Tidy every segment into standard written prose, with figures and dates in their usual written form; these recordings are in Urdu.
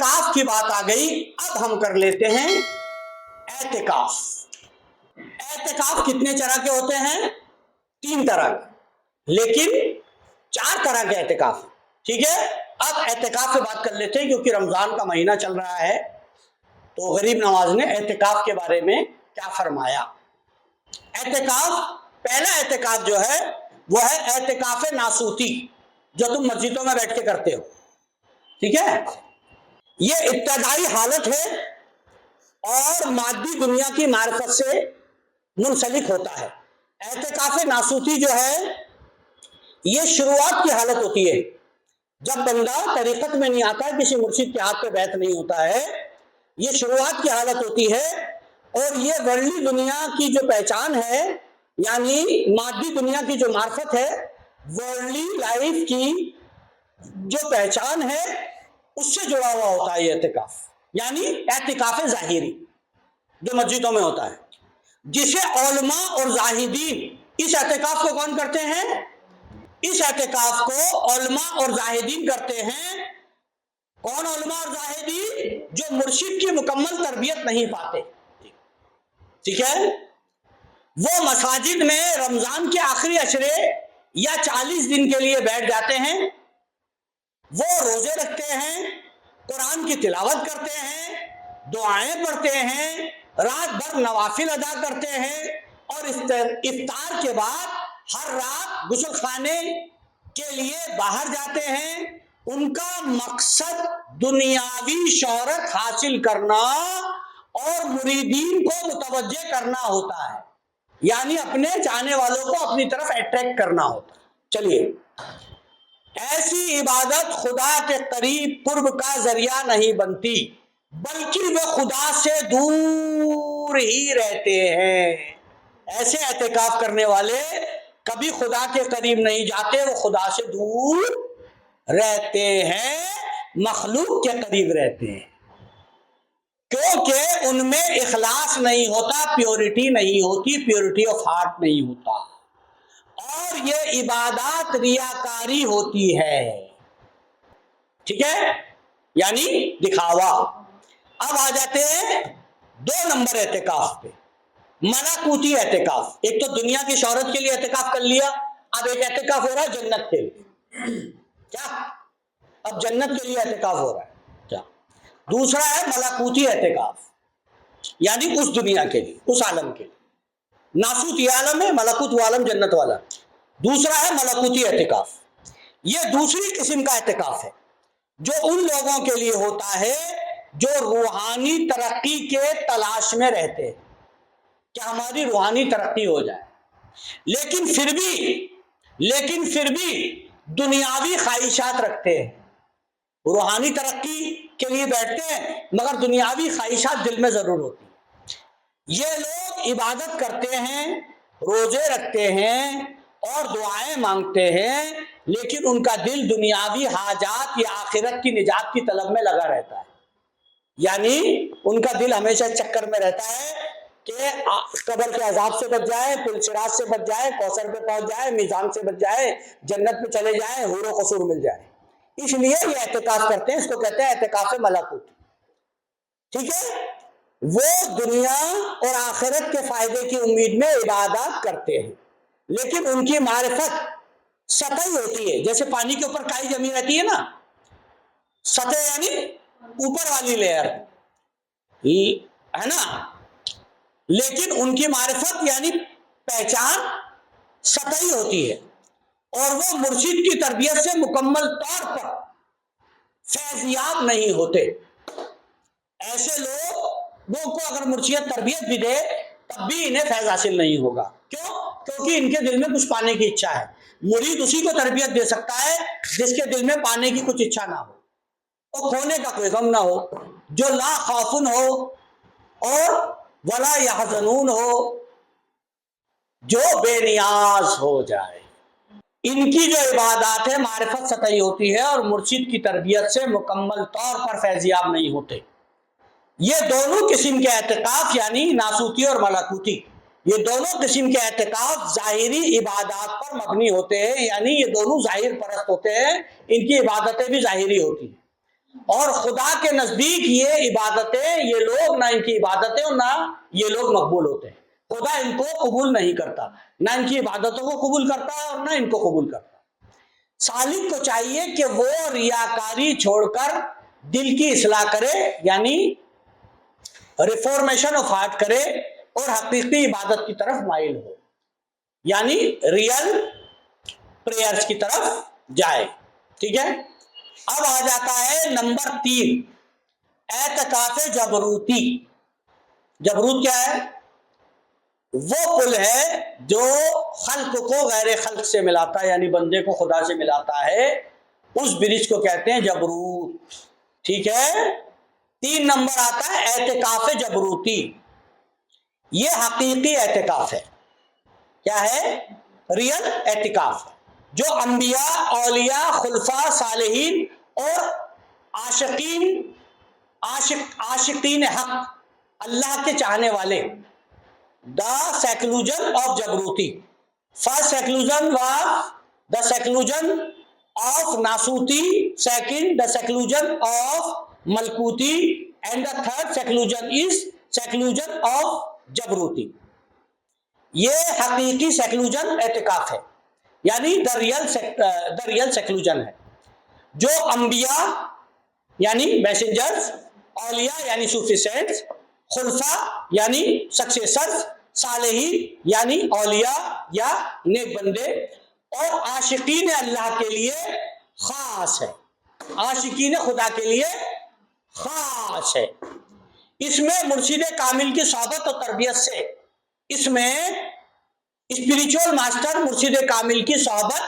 اعتکاف کی بات آ گئی، اب ہم کر لیتے ہیں اعتکاف۔ اعتکاف کتنے طرح کے ہوتے ہیں؟ 3 طرح کے، لیکن 4 طرح کے اعتکاف، ٹھیک ہے۔ اب اعتکاف سے بات کر لیتے ہیں، کیونکہ رمضان کا مہینہ چل رہا ہے، تو غریب نواز نے اعتکاف کے بارے میں کیا فرمایا۔ اعتکاف، پہلا اعتکاف جو ہے وہ ہے اعتکاف ناسوتی، جو تم مسجدوں میں بیٹھ کے کرتے ہو، ٹھیک ہے۔ یہ ابتدائی حالت ہے اور مادی دنیا کی معرفت سے منسلک ہوتا ہے۔ اعتکاف ناسوتی جو ہے یہ شروعات کی حالت ہوتی ہے، جب بندہ طریقت میں نہیں آتا ہے، کسی مرشد کے ہاتھ پہ بیعت نہیں ہوتا ہے، یہ شروعات کی حالت ہوتی ہے۔ اور یہ ورلی دنیا کی جو پہچان ہے، یعنی مادی دنیا کی جو معرفت ہے، ورلی لائف کی جو پہچان ہے، اس سے جڑا ہوا ہوتا ہے یہ اعتکاف، یعنی اعتکاف ظاہری جو مسجدوں میں ہوتا ہے، جسے علماء اور زاہدین، اس اعتکاف کو کون کرتے ہیں؟ اس اعتکاف کو علماء اور زاہدین کرتے ہیں۔ کون علماء اور زاہدین؟ جو مرشد کی مکمل تربیت نہیں پاتے، ٹھیک ہے۔ وہ مساجد میں رمضان کے آخری عشرے یا 40 دن کے لیے بیٹھ جاتے ہیں، وہ روزے رکھتے ہیں، قرآن کی تلاوت کرتے ہیں، دعائیں پڑھتے ہیں، رات بھر نوافل ادا کرتے ہیں، اور افطار کے بعد ہر رات غسل خانے کے لیے باہر جاتے ہیں۔ ان کا مقصد دنیاوی شہرت حاصل کرنا اور مریدین کو متوجہ کرنا ہوتا ہے، یعنی اپنے چاہنے والوں کو اپنی طرف اٹریکٹ کرنا ہوتا ہے۔ چلیے، ایسی عبادت خدا کے قریب قرب کا ذریعہ نہیں بنتی، بلکہ وہ خدا سے دور ہی رہتے ہیں۔ ایسے اعتکاف کرنے والے کبھی خدا کے قریب نہیں جاتے، وہ خدا سے دور رہتے ہیں، مخلوق کے قریب رہتے ہیں، کیونکہ ان میں اخلاص نہیں ہوتا، پیورٹی نہیں ہوتی، پیورٹی آف ہارٹ نہیں ہوتا، اور یہ عبادات ریاکاری ہوتی ہے، ٹھیک ہے، یعنی دکھاوا۔ اب آ جاتے ہیں 2 نمبر اعتکاف پہ، ملکوتی اعتکاف۔ ایک تو دنیا کی شہرت کے لیے اعتکاف کر لیا، اب ایک اعتکاف ہو رہا ہے جنت کے لیے، کیا؟ اب جنت کے لیے اعتکاف ہو رہا ہے، کیا؟ دوسرا ہے ملکوتی اعتکاف، یعنی اس دنیا کے لیے، اس عالم کے لیے۔ ناسوت یہ عالم ہے، ملکوت وہ عالم جنت والا۔ دوسرا ہے ملکوتی اعتکاف، یہ دوسری قسم کا اعتکاف ہے، جو ان لوگوں کے لیے ہوتا ہے جو روحانی ترقی کے تلاش میں رہتے ہیں کہ ہماری روحانی ترقی ہو جائے، لیکن پھر بھی دنیاوی خواہشات رکھتے ہیں۔ روحانی ترقی کے لیے بیٹھتے ہیں، مگر دنیاوی خواہشات دل میں ضرور ہوتی ہیں۔ یہ لوگ عبادت کرتے ہیں، روزے رکھتے ہیں اور دعائیں مانگتے ہیں، لیکن ان کا دل دنیاوی حاجات یا آخرت کی نجات کی طلب میں لگا رہتا ہے، یعنی ان کا دل ہمیشہ چکر میں رہتا ہے کہ قبر کے عذاب سے بچ جائے، پل صراط سے بچ جائے، کوثر پہ پہنچ جائے، میزان سے بچ جائے، جنت پہ چلے جائیں، حور و قصور مل جائے۔ اس لیے یہ اعتکاف کرتے ہیں، اس کو کہتے ہیں اعتکاف ملکوت، ٹھیک ہے۔ وہ دنیا اور آخرت کے فائدے کی امید میں عبادات کرتے ہیں، لیکن ان کی معرفت سطحی ہوتی ہے، جیسے پانی کے اوپر کائی جمی رہتی ہے نا، سطح یعنی اوپر والی لیئر ہے نا، لیکن ان کی معرفت یعنی پہچان سطحی ہوتی ہے، اور وہ مرشد کی تربیت سے مکمل طور پر فیضیاب نہیں ہوتے۔ ایسے لوگوں کو اگر مرشد تربیت بھی دے تب بھی انہیں فیض حاصل نہیں ہوگا، کیونکہ ان کے دل میں کچھ پانے کی اچھا ہے۔ مرید اسی کو تربیت دے سکتا ہے جس کے دل میں پانے کی کچھ اچھا نہ ہو اور کھونے کا کوئی غم نہ ہو، جو لا خوفن ہو اور ولا یحزنون ہو، جو بے نیاز ہو جائے۔ ان کی جو عبادات ہے معرفت سطحی ہوتی ہے اور مرشد کی تربیت سے مکمل طور پر فیضیاب نہیں ہوتے۔ یہ دونوں قسم کے اعتکاف یعنی ناسوتی اور ملکوتی، یہ دونوں قسم کے اعتکاف ظاہری عبادات پر مبنی ہوتے ہیں، یعنی یہ دونوں ظاہر پرست ہوتے ہیں، ان کی عبادتیں بھی ظاہری ہوتی ہیں۔ اور خدا کے نزدیک یہ عبادتیں، یہ لوگ نہ ان کی عبادتیں اور نہ یہ لوگ مقبول ہوتے ہیں. خدا ان کو قبول نہیں کرتا، نہ ان کی عبادتوں کو قبول کرتا ہے اور نہ ان کو قبول کرتا. سالک کو چاہیے کہ وہ ریاکاری چھوڑ کر دل کی اصلاح کرے، یعنی ریفارمیشن آف ہارٹ کرے اور حقیقی عبادت کی طرف مائل ہو، یعنی ریئل پریئرز کی طرف جائے. ٹھیک ہے. اب آ جاتا ہے نمبر 3، اعتکاف جبروتی. جبروت کیا ہے؟ وہ پل ہے جو خلق کو غیر خلق سے ملاتا ہے، یعنی بندے کو خدا سے ملاتا ہے، اس برج کو کہتے ہیں جبروت. ٹھیک ہے. 3 نمبر آتا ہے اعتکاف جبروتی. یہ حقیقی اعتکاف ہے. کیا ہے؟ ریئل اعتکاف، جو انبیاء، اولیاء، خلفاء، صالحین اور عاشقین حق، اللہ کے چاہنے والے. دا سیکلوجن آف جبروتی. First psychology was the psychology of ناسوتی، سیکنڈ دا سیکلوجن آف ملکوتی، and the third psychology is psychology of جبروتی. یہ حقیقی سیکلوجن اعتکاف ہے، یعنی دا ریئل سیکلوجن ہے، جو انبیاء یعنی میسنجرز، اولیاء یعنی سفیسینٹس، خلفاء یعنی سکسیسرز، صالحین یعنی اولیاء یا نیک بندے، اور عاشقین اللہ کے لیے خاص ہے، عاشقین خدا کے لیے خاص ہے. اس میں مرشد کامل کی صحبت اور تربیت سے، اس میں اسپریچول ماسٹر مرشد کامل کی صحبت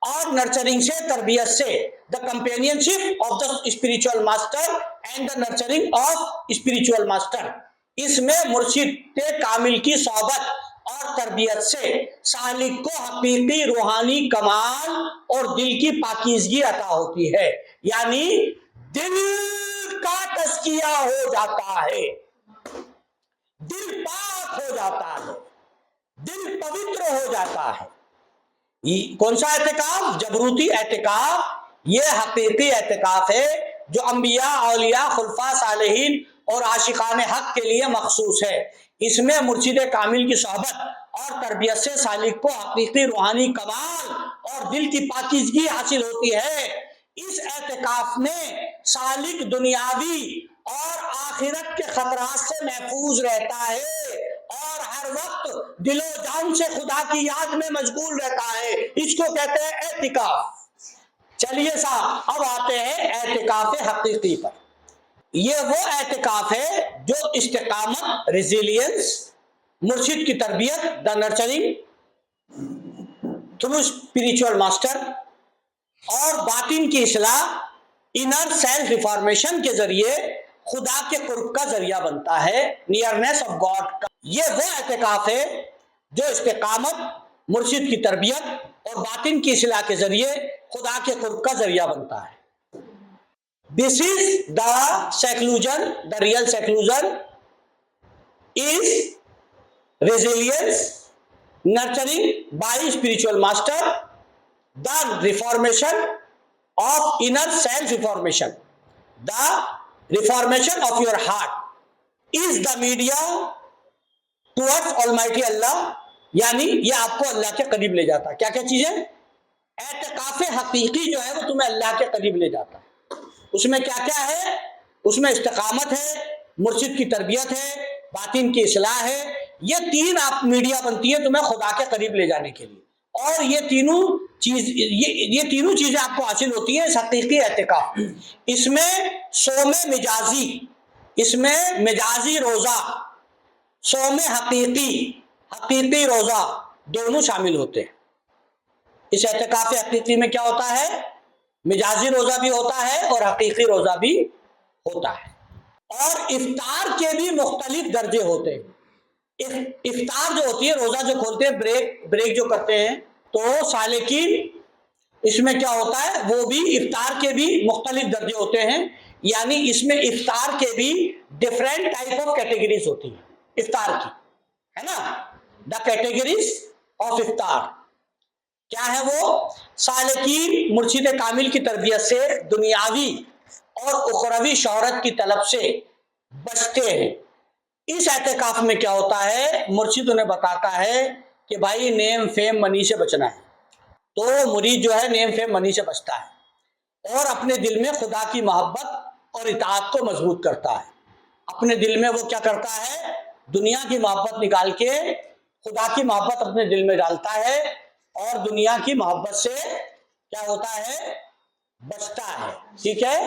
اور نرچرنگ سے، تربیت سے، the companionship of the spiritual master and the nurturing of spiritual master. اس میں مرشد کامل کی صحبت اور تربیت سے سالک کو حقیقی روحانی کمال اور دل کی پاکیزگی عطا ہوتی ہے، یعنی دل کا تزکیہ ہو جاتا ہے، دل پاک ہو جاتا ہے، دل پوتر ہو جاتا ہے. کون سا اعتکاف؟ جبروتی اعتکاف. یہ حقیقی اعتکاف ہے جو انبیاء، اولیاء، خلفاء، صالحین اور عاشقان حق کے لیے مخصوص ہے. اس میں مرشد کامل کی صحبت اور تربیت سے سالک کو حقیقی روحانی کمال اور دل کی پاکیزگی حاصل ہوتی ہے. اس اعتکاف میں سالک دنیاوی اور آخرت کے خطرات سے محفوظ رہتا ہے اور ہر وقت دل و جان سے خدا کی یاد میں مشغول رہتا ہے. اس کو کہتے ہیں اعتکاف. چلیے صاحب، اب آتے ہیں اعتکاف حقیقی پر. یہ وہ اعتکاف ہے جو استقامت، ریزیلینس، مرشد کی تربیت، the nurturing through spiritual master, اور باطن کی اصلاح، انر سیلف ریفارمیشن کے ذریعے خدا کے قرب کا ذریعہ بنتا ہے، نیئرنیس آف گاڈ کا. یہ وہ اعتکاف ہے جو استقامت، مرشد کی تربیت اور باطن کی اصلاح کے ذریعے خدا کے قرب کا ذریعہ بنتا ہے. This is the seclusion, the real seclusion is resilience, nurturing by spiritual master, the reformation of inner self-reformation, the reformation of your heart is the media towards Almighty Allah. یعنی یہ آپ کو اللہ کے قریب لے جاتا ہے. کیا کیا چیزیں؟ اعتکاف حقیقی جو ہے وہ تمہیں اللہ کے قریب لے جاتا ہے. اس میں کیا کیا ہے؟ اس میں استقامت ہے، مرشد کی تربیت ہے، باطن کی اصلاح ہے. یہ 3 آپ میڈیا بنتی ہیں تمہیں خدا کے قریب لے جانے کے لیے، اور یہ تینوں چیزیں آپ کو حاصل ہوتی ہیں اس حقیقی اعتکاف. اس میں صوم مجازی، اس میں مجازی روزہ، صوم حقیقی روزہ دونوں شامل ہوتے ہیں. اس اعتکاف حقیقی میں کیا ہوتا ہے؟ مجازی روزہ بھی ہوتا ہے اور حقیقی روزہ بھی ہوتا ہے. اور افطار کے بھی مختلف درجے ہوتے ہیں. افطار جو ہوتی ہے، روزہ جو کھولتے ہیں، بریک جو کرتے ہیں، تو سالکین اس میں کیا ہوتا ہے؟ وہ بھی افطار کے بھی مختلف درجے ہوتے ہیں، یعنی اس میں افطار کے بھی ڈفرینٹ ٹائپ آف کیٹیگریز ہوتی ہیں افطار کی، ہے نا. دا کیٹیگریز آف افطار کیا ہے؟ وہ سالکین مرشد کامل کی تربیت سے دنیاوی اور اخروی شہرت کی طلب سے بچتے ہیں۔ اس اعتکاف میں کیا ہوتا ہے، مرشد انہیں بتاتا ہے کہ بھائی نیم فیم منی سے بچنا ہے۔ تو مرید جو ہے نیم فیم منی سے بچتا ہے اور اپنے دل میں خدا کی محبت اور اطاعت کو مضبوط کرتا ہے۔ اپنے دل میں وہ کیا کرتا ہے، دنیا کی محبت نکال کے خدا کی محبت اپنے دل میں ڈالتا ہے اور دنیا کی محبت سے کیا ہوتا ہے، بچتا ہے۔ ٹھیک ہے،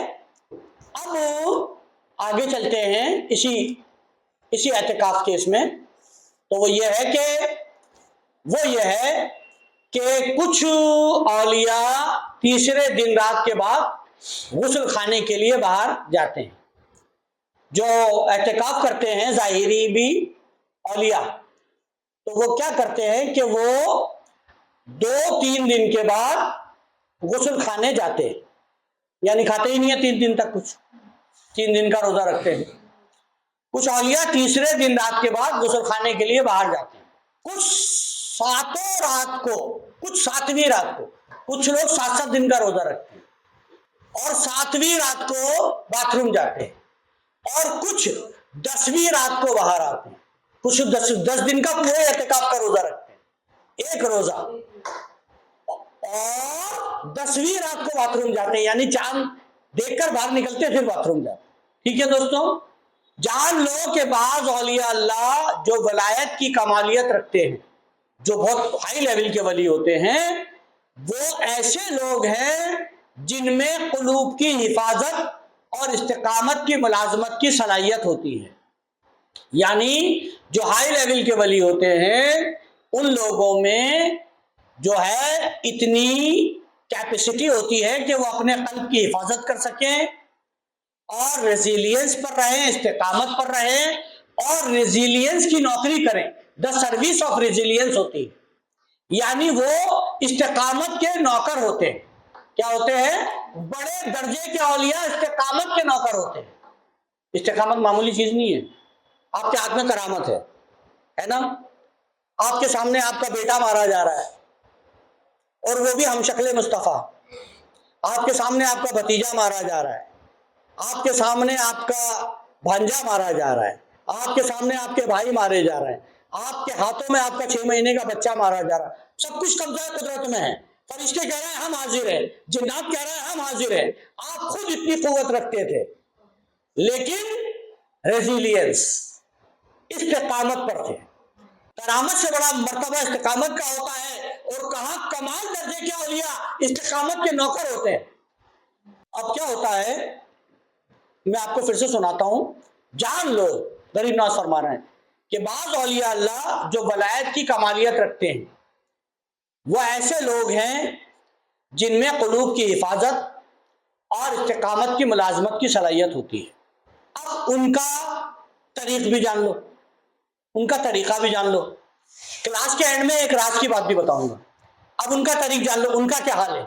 اب آگے چلتے ہیں اسی اعتکاف کے اس میں۔ تو وہ یہ ہے کہ کچھ اولیاء تیسرے دن رات کے بعد غسل خانے کے لیے باہر جاتے ہیں۔ جو اعتکاف کرتے ہیں ظاہری بھی اولیاء، تو وہ کیا کرتے ہیں کہ وہ 2-3 دن کے بعد غسل خانے جاتے ہیں، یعنی کھاتے ہی نہیں ہیں 3 دن تک، کچھ 3 دن کا روزہ رکھتے ہیں۔ کچھ اولیاء تیسرے دن رات کے بعد غسل خانے کے لیے باہر جاتے ہیں، کچھ 7 رات کو، کچھ 7ویں رات کو، کچھ لوگ 7 دن کا روزہ رکھتے ہیں اور 7ویں رات کو باتھ روم جاتے ہیں، اور کچھ 10ویں رات کو باہر آتے ہیں، کچھ 10 دن کا پورے اعتکاف کا روزہ رکھتے ہیں، ایک روزہ، اور 10ویں رات کو باتھ روم جاتے ہیں، یعنی چاند دیکھ کر باہر نکلتے پھر باتھ روم جاتے ہیں۔ ٹھیک ہے دوستوں، جان لو کہ بعض اولیاء اللہ جو ولایت کی کمالیت رکھتے ہیں، جو بہت ہائی لیول کے ولی ہوتے ہیں، وہ ایسے لوگ ہیں جن میں قلوب کی حفاظت اور استقامت کی ملازمت کی صلاحیت ہوتی ہے۔ یعنی جو ہائی لیول کے ولی ہوتے ہیں ان لوگوں میں جو ہے اتنی کیپیسٹی ہوتی ہے کہ وہ اپنے قلب کی حفاظت کر سکیں اور ریزیلینس پر رہیں، استقامت پر رہیں اور ریزیلینس کی نوکری کریں۔ دا سروس آف ریزیلینس ہوتی ہے، یعنی وہ استقامت کے نوکر ہوتے ہیں۔ کیا ہوتے ہیں؟ بڑے درجے کے اولیاء استقامت کے نوکر ہوتے ہیں۔ استقامت معمولی چیز نہیں ہے۔ آپ کے ہاتھ میں کرامت ہے نا، آپ کے سامنے آپ کا بیٹا مارا جا رہا ہے اور وہ بھی ہم شکل مصطفیٰ، آپ کے سامنے آپ کا بھتیجا مارا جا رہا ہے، آپ کے سامنے آپ کا بھانجا مارا جا رہا ہے، آپ کے سامنے آپ کے بھائی مارے جا رہے ہیں، آپ کے ہاتھوں میں آپ کا 6 مہینے کا بچہ مارا جا رہا ہے، سب کچھ قبضہ قدرت میں ہے۔ فرشتے کہہ رہے ہیں ہم حاضر ہیں، جنات کہہ رہے ہیں ہم حاضر ہیں۔ آپ خود اتنی قوت رکھتے تھے، لیکن ریزیلینس، استقامت پر تھے۔ کرامت سے بڑا مرتبہ استقامت کا ہوتا ہے، اور کہاں کمال درجے کے اولیاء استقامت کے نوکر ہوتے ہیں۔ اب کیا ہوتا ہے، میں آپ کو پھر سے سناتا ہوں، جان لو، غریب نواز فرما رہے ہیں کہ بعض اولیاء اللہ جو ولایت کی کمالیت رکھتے ہیں وہ ایسے لوگ ہیں جن میں قلوب کی حفاظت اور استقامت کی ملازمت کی صلاحیت ہوتی ہے۔ اب ان کا طریق بھی جان لو، ان کا طریقہ بھی جان لو۔ کلاس کے اینڈ میں ایک راز کی بات بھی بتاؤں گا۔ اب ان کا طریق جان لو، ان کا کیا حال ہے،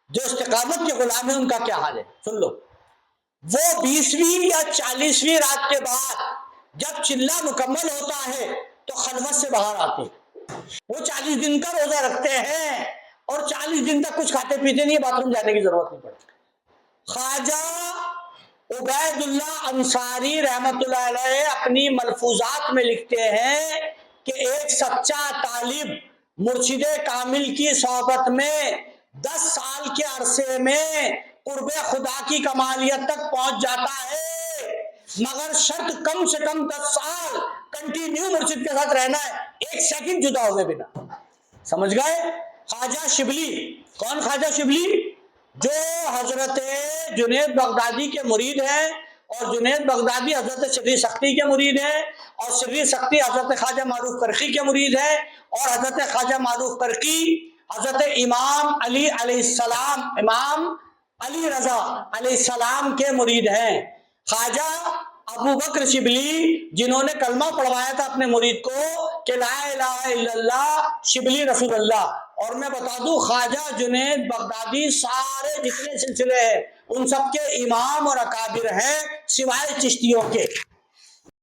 جو استقامت کے غلام ہیں ان کا کیا حال ہے، سن لو۔ وہ 20ویں یا 40ویں رات کے بعد جب چلہ مکمل ہوتا ہے تو خلوت سے باہر آتے ہیں۔ وہ 40 دن کا روزہ رکھتے ہیں اور 40 دن تک کچھ کھاتے پیتے نہیں، باتھ روم جانے کی ضرورت نہیں پڑتی۔ خواجہ عبید اللہ انصاری رحمت اللہ علیہ اپنی ملفوظات میں لکھتے ہیں کہ ایک سچا طالب مرشد کامل کی صحبت میں 10 سال کے عرصے میں قرب خدا کی کمالیت تک پہنچ جاتا ہے، مگر شرط کم سے کم 10 سال کنٹینیو مرشد کے ساتھ رہنا ہے، 1 سیکنڈ جدا ہوئے بنا۔ سمجھ گئے؟ خواجہ شبلی، کون خواجہ شبلی؟ جو حضرت جنید بغدادی کے مرید ہیں، اور جنید بغدادی حضرت سری سختی کے مرید ہیں، اور سری سختی حضرت خواجہ معروف کرخی کے مرید ہیں، اور حضرت خواجہ معروف کرخی حضرت امام علی علیہ السلام، امام علی رضا علیہ السلام کے مرید ہیں۔ خواجہ ابو بکر شبلی جنہوں نے کلمہ پڑھوایا تھا اپنے مرید کو کہ لا الہ الا اللہ شبلی رسول اللہ، اور میں بتا دوں خواجہ جنید بغدادی سارے جتنے سلسلے ہیں ان سب کے امام اور اکابر ہیں سوائے چشتیوں کے۔